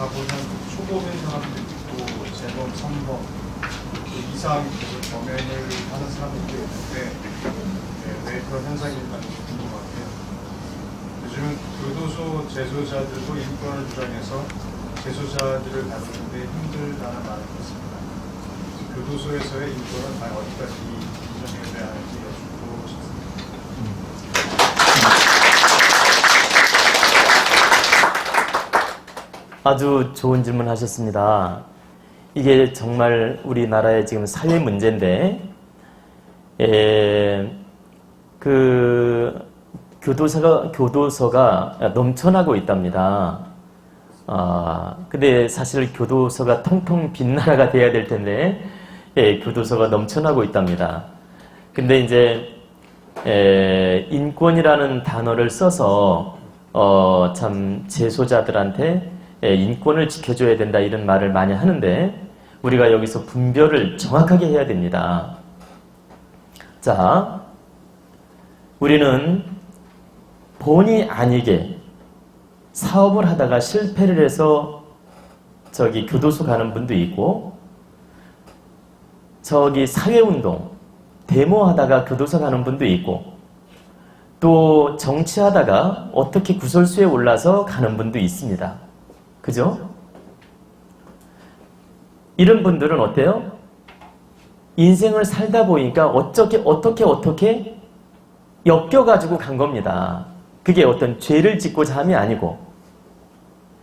가보면 초보인 사람도 있고 재범, 선범 이상 범행을 하는 사람들도 있는데 왜 그런 현상이 있는지 궁금한데요. 요즘은 교도소 재소자들도 인권을 주장해서 재소자들을 다루는데 힘들다는 말을 듣습니다. 교도소에서의 인권은 과연 어디까지 인정해야 하는지 여쭙고 싶습니다. 아주 좋은 질문 하셨습니다. 이게 정말 우리나라의 지금 사회 문제인데, 교도소가 넘쳐나고 있답니다. 근데 사실 교도소가 텅텅 빈 나라가 돼야 될 텐데, 교도소가 넘쳐나고 있답니다. 근데 이제, 인권이라는 단어를 써서, 참, 재소자들한테 인권을 지켜줘야 된다 이런 말을 많이 하는데 우리가 여기서 분별을 정확하게 해야 됩니다. 자, 우리는 본의 아니게 사업을 하다가 실패를 해서 저기 교도소 가는 분도 있고 저기 사회운동, 데모하다가 교도소 가는 분도 있고 또 정치하다가 어떻게 구설수에 올라서 가는 분도 있습니다. 그죠? 이런 분들은 어때요? 인생을 살다 보니까 어떻게 엮여가지고 간 겁니다. 그게 어떤 죄를 짓고자 함이 아니고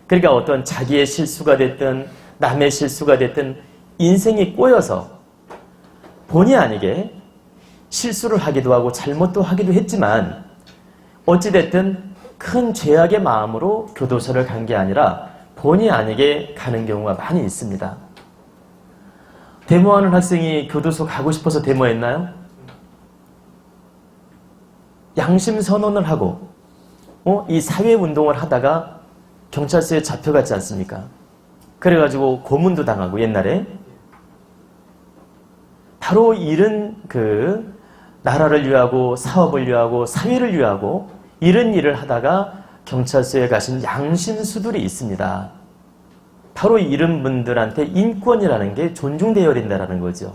그러니까 어떤 자기의 실수가 됐든 남의 실수가 됐든 인생이 꼬여서 본의 아니게 실수를 하기도 하고 잘못도 하기도 했지만 어찌됐든 큰 죄악의 마음으로 교도소를 간 게 아니라 본의 아니게 가는 경우가 많이 있습니다. 데모하는 학생이 교도소 가고 싶어서 데모했나요? 양심 선언을 하고 이 사회운동을 하다가 경찰서에 잡혀갔지 않습니까? 그래가지고 고문도 당하고 옛날에 바로 이런 나라를 위하고 사업을 위하고 사회를 위하고 이런 일을 하다가 경찰서에 가신 양심수들이 있습니다. 바로 이런 분들한테 인권이라는 게 존중되어야 된다는 거죠.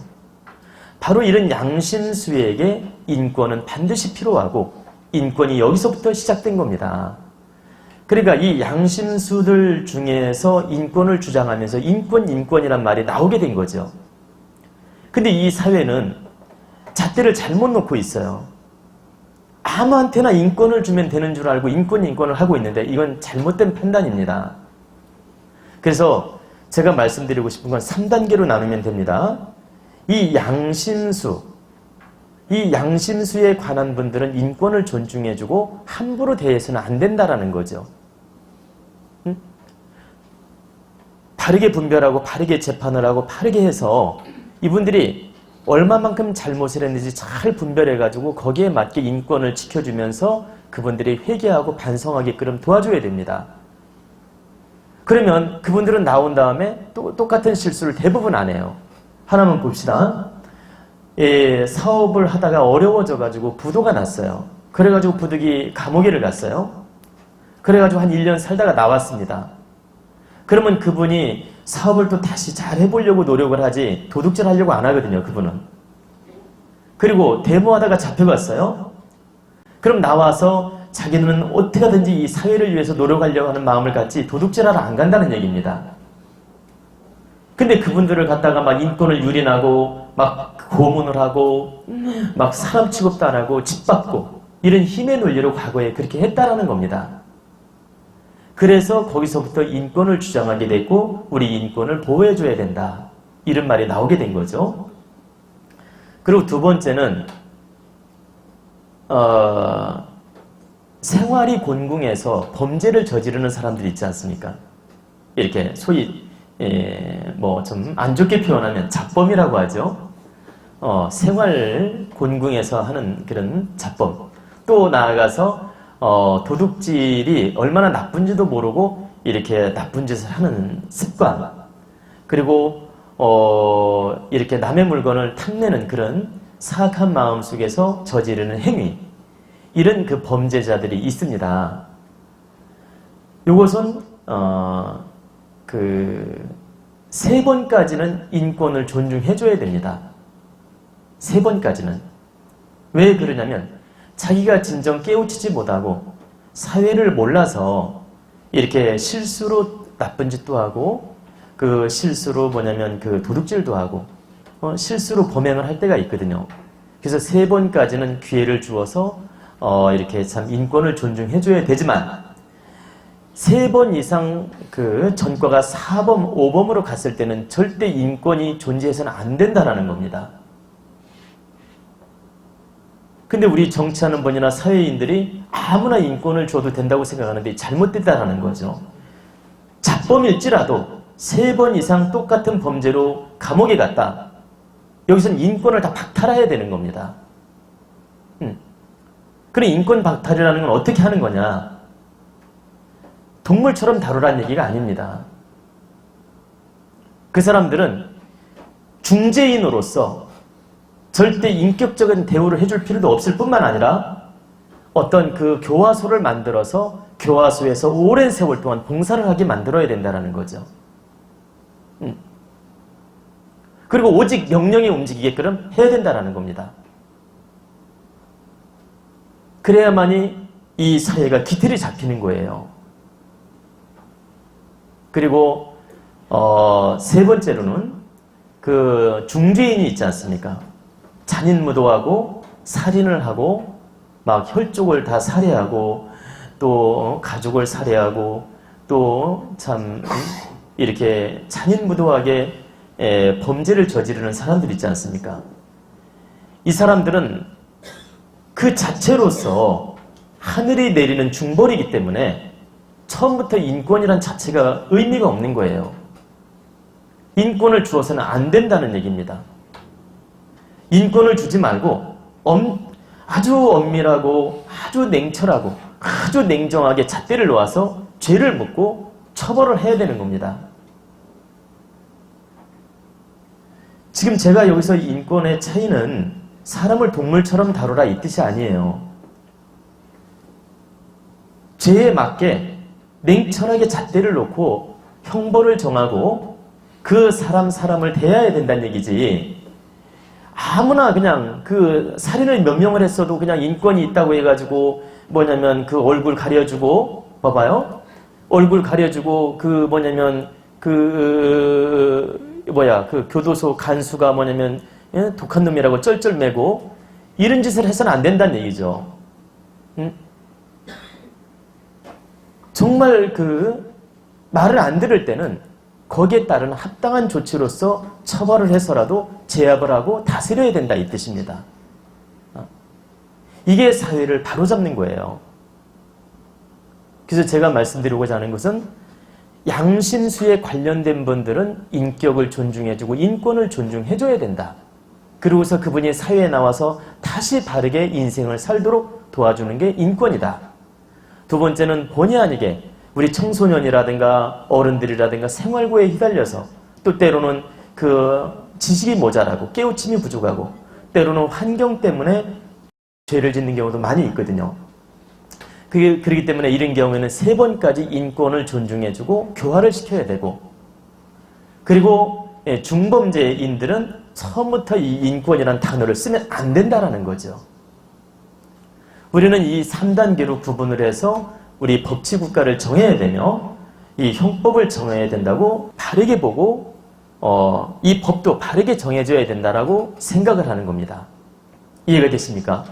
바로 이런 양심수에게 인권은 반드시 필요하고 인권이 여기서부터 시작된 겁니다. 그러니까 이 양심수들 중에서 인권을 주장하면서 인권이란 말이 나오게 된 거죠. 근데 이 사회는 잣대를 잘못 놓고 있어요. 아무한테나 인권을 주면 되는 줄 알고 인권을 하고 있는데 이건 잘못된 판단입니다. 그래서 제가 말씀드리고 싶은 건 3단계로 나누면 됩니다. 이 양심수에 관한 분들은 인권을 존중해주고 함부로 대해서는 안 된다라는 거죠. 바르게 분별하고 바르게 재판을 하고 바르게 해서 이분들이 얼마만큼 잘못을 했는지 잘 분별해가지고 거기에 맞게 인권을 지켜주면서 그분들이 회개하고 반성하게끔 도와줘야 됩니다. 그러면 그분들은 나온 다음에 또 똑같은 실수를 대부분 안 해요. 하나만 봅시다. 사업을 하다가 어려워져가지고 부도가 났어요. 그래가지고 부득이 감옥에를 갔어요. 그래가지고 한 1년 살다가 나왔습니다. 그러면 그분이 사업을 또 다시 잘 해보려고 노력을 하지 도둑질 하려고 안 하거든요. 그분은. 그리고 데모하다가 잡혀갔어요. 그럼 나와서 자기는 어떻게든지 이 사회를 위해서 노력하려고 하는 마음을 갖지 도둑질하러 안 간다는 얘기입니다. 근데 그분들을 갖다가 막 인권을 유린하고 막 고문을 하고 막 사람 취급도 안 하고 짓밟고 이런 힘의 논리로 과거에 그렇게 했다라는 겁니다. 그래서 거기서부터 인권을 주장하게 됐고 우리 인권을 보호해줘야 된다. 이런 말이 나오게 된 거죠. 그리고 두 번째는 생활이 곤궁해서 범죄를 저지르는 사람들이 있지 않습니까? 이렇게 소위 뭐 좀 안 좋게 표현하면 잡범이라고 하죠. 생활 곤궁해서 하는 그런 잡범. 또 나아가서 도둑질이 얼마나 나쁜지도 모르고 이렇게 나쁜 짓을 하는 습관. 그리고 이렇게 남의 물건을 탐내는 그런 사악한 마음 속에서 저지르는 행위. 이런 그 범죄자들이 있습니다. 이것은 세 번까지는 인권을 존중해줘야 됩니다. 세 번까지는. 왜 그러냐면 자기가 진정 깨우치지 못하고 사회를 몰라서 이렇게 실수로 나쁜 짓도 하고 그 실수로 그 도둑질도 하고 실수로 범행을 할 때가 있거든요. 그래서 세 번까지는 기회를 주어서 이렇게 참 인권을 존중해줘야 되지만 세 번 이상 그 전과가 4범, 5범으로 갔을 때는 절대 인권이 존재해서는 안 된다라는 겁니다. 근데 우리 정치하는 분이나 사회인들이 아무나 인권을 줘도 된다고 생각하는데 잘못됐다라는 거죠. 자범일지라도 3번 이상 똑같은 범죄로 감옥에 갔다. 여기서는 인권을 다 박탈해야 되는 겁니다. 그래 인권 박탈이라는 건 어떻게 하는 거냐? 동물처럼 다루라는 얘기가 아닙니다. 그 사람들은 중재인으로서 절대 인격적인 대우를 해줄 필요도 없을 뿐만 아니라 어떤 그 교화소를 만들어서 교화소에서 오랜 세월 동안 봉사를 하게 만들어야 된다는 거죠. 그리고 오직 명령이 움직이게끔 해야 된다는 겁니다. 그래야만이 이 사회가 기틀이 잡히는 거예요. 그리고 세 번째로는 그 중죄인이 있지 않습니까? 잔인무도하고 살인을 하고 막 혈족을 다 살해하고 또 가족을 살해하고 또 참 이렇게 잔인무도하게 범죄를 저지르는 사람들 있지 않습니까? 이 사람들은 그 자체로서 하늘이 내리는 중벌이기 때문에 처음부터 인권이란 자체가 의미가 없는 거예요. 인권을 주어서는 안 된다는 얘기입니다. 인권을 주지 말고 아주 엄밀하고 아주 냉철하고 아주 냉정하게 잣대를 놓아서 죄를 묻고 처벌을 해야 되는 겁니다. 지금 제가 여기서 인권의 차이는 사람을 동물처럼 다루라 이 뜻이 아니에요. 죄에 맞게 냉철하게 잣대를 놓고 형벌을 정하고 그 사람을 대해야 된다는 얘기지. 아무나 그냥 그 살인을 명령을 했어도 그냥 인권이 있다고 해가지고 그 얼굴 가려주고 봐봐요. 얼굴 가려주고 그 교도소 간수가 독한 놈이라고 쩔쩔매고 이런 짓을 해서는 안 된다는 얘기죠. 정말 그 말을 안 들을 때는 거기에 따른 합당한 조치로서 처벌을 해서라도 제압을 하고 다스려야 된다 이 뜻입니다. 이게 사회를 바로잡는 거예요. 그래서 제가 말씀드리고자 하는 것은 양심수에 관련된 분들은 인격을 존중해주고 인권을 존중해줘야 된다. 그러고서 그분이 사회에 나와서 다시 바르게 인생을 살도록 도와주는 게 인권이다. 두 번째는 본의 아니게 우리 청소년이라든가 어른들이라든가 생활고에 휘달려서 또 때로는 그 지식이 모자라고 깨우침이 부족하고 때로는 환경 때문에 죄를 짓는 경우도 많이 있거든요. 그렇기 때문에 이런 경우에는 3번까지 인권을 존중해주고 교화를 시켜야 되고 그리고 중범죄인들은 처음부터 이 인권이라는 단어를 쓰면 안 된다는 거죠. 우리는 이 3단계로 구분을 해서 우리 법치국가를 정해야 되며 이 형법을 정해야 된다고 바르게 보고 이 법도 바르게 정해져야 된다라고 생각을 하는 겁니다. 이해가 되십니까?